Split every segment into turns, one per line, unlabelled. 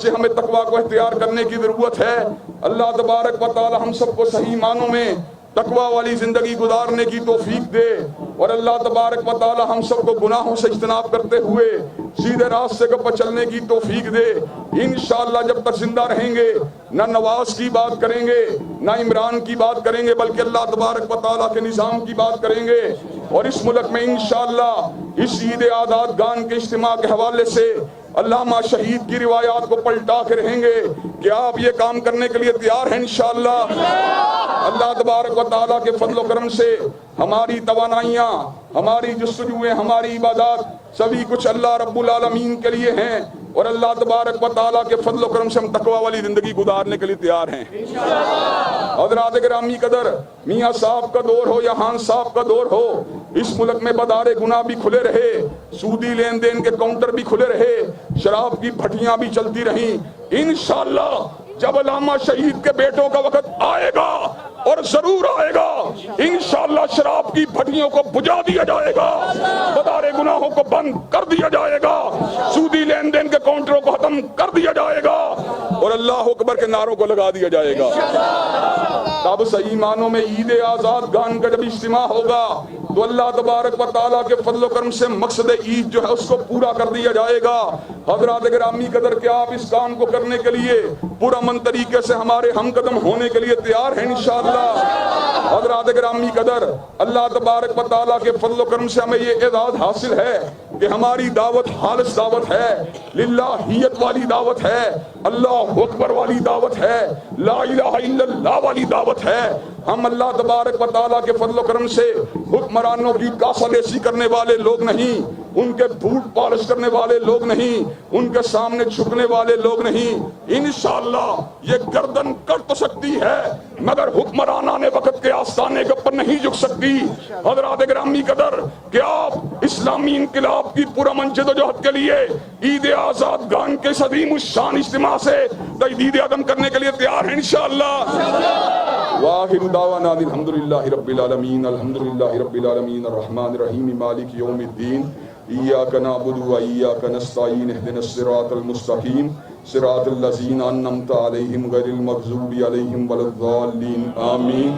سے ہمیں تقوی کو اختیار کرنے کی ضرورت ہے۔ اللہ تبارک و تعالی ہم سب کو صحیح معنوں میں تقوی والی زندگی گزارنے کی توفیق دے، اور اللہ تبارک و تعالی ہم سب کو گناہوں سے اجتناب کرتے ہوئے سیدھے راستے پر چلنے کی توفیق دے۔ انشاءاللہ جب تک زندہ رہیں گے نہ نواز کی بات کریں گے، نہ عمران کی بات کریں گے، بلکہ اللہ تبارک و تعالی کے نظام کی بات کریں گے۔ اور اس ملک میں انشاءاللہ اس عید آزاد گان کے اجتماع کے حوالے سے علامہ شہید کی روایات کو پلٹا کے رہیں گے کہ آپ یہ کام کرنے کے لیے تیار ہیں انشاءاللہ۔ اللہ تبارک و تعالیٰ کے فضل و کرم سے ہماری توانائیاں، ہماری جستجویں، ہماری عبادات سبھی کچھ اللہ رب العالمین کے لیے ہیں، اور اللہ تبارک و تعالیٰ کے فضل و کرم سے ہم تقوی والی زندگی گزارنے کے لیے تیار ہیں۔ حضرات گرامی قدر، میاں صاحب کا دور ہو یا خان صاحب کا دور ہو، اس ملک میں بدارے گناہ بھی کھلے رہے، سودی لین دین کے کاؤنٹر بھی کھلے رہے، شراب کی بھٹیاں بھی چلتی رہیں۔ انشاءاللہ جب علامہ شہید کے بیٹوں کا وقت آئے گا، اور ضرور آئے گا، انشاءاللہ شراب کی بھٹیوں کو بجھا دیا جائے گا، بدارے گناہوں کو بند کر دیا جائے گا، سودی لین دین کے کاؤنٹروں کو ختم کر دیا جائے گا، اور اللہ اکبر کے نعروں کو لگا دیا جائے گا۔ تب صحیح معنوں میں عید آزاد گان کا جب اجتماع ہوگا تو اللہ تبارک و تعالیٰ کے فضل و کرم سے مقصد عید جو ہے اس کو پورا کر دیا جائے گا۔ حضرات گرامی قدر، کیا آپ اس کام کو کرنے کے لیے پرامن طریقے سے ہمارے ہم قدم ہونے کے لیے تیار ہیں انشاءاللہ؟ حضرات گرامی قدر، اللہ تبارک و تعالیٰ کے فضل و کرم سے ہمیں یہ اعزاز حاصل ہے کہ ہماری دعوت خالص دعوت ہے، للہیت والی دعوت ہے، اللہ اکبر والی دعوت ہے، لا الہ الا اللہ والی دعوت ہے۔ ہم اللہ تبارک و تعالیٰ کے فضل و کرم سے حکمرانوں کی کاسالیسی کرنے والے لوگ نہیں، ان کے بوٹ پالش کرنے والے لوگ نہیں، ان کے سامنے جھکنے والے لوگ نہیں۔ انشاءاللہ یہ گردن کٹ تو سکتی ہے مگر حکمرانان وقت کے آستانے کے اوپر نہیں جھک سکتی۔ حضرات گرامی قدر، کہ آپ اسلامی انقلاب کی پرامن جدوجہد کے لیے عید آزاد گان کے عظیم الشان اجتماع سے تجدید عدم کرنے کے لیے تیار ہیں انشاءاللہ۔ واخر دعوانا الحمدللہ رب العالمین، الحمدللہ رب العالمین، الرحمن الرحیم، مالک یوم الدین، ایاک نعبد و ایاک نستعین، اہدنا الصراط المستقیم، صراط الذین انعمت علیہم غیر المغضوب علیہم ولا الضالین، آمین۔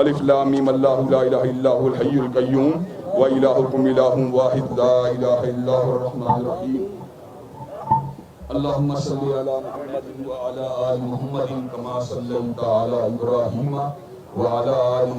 الف لام میم، اللہ لا الہ الا هو الحی القیوم وإلہکم الہ واحد لا الہ الا هو الرحمن الرحیم۔ اللہم صلی علی محمد وعلی آل محمد کما صلیت علی ابراہیم وعلی آل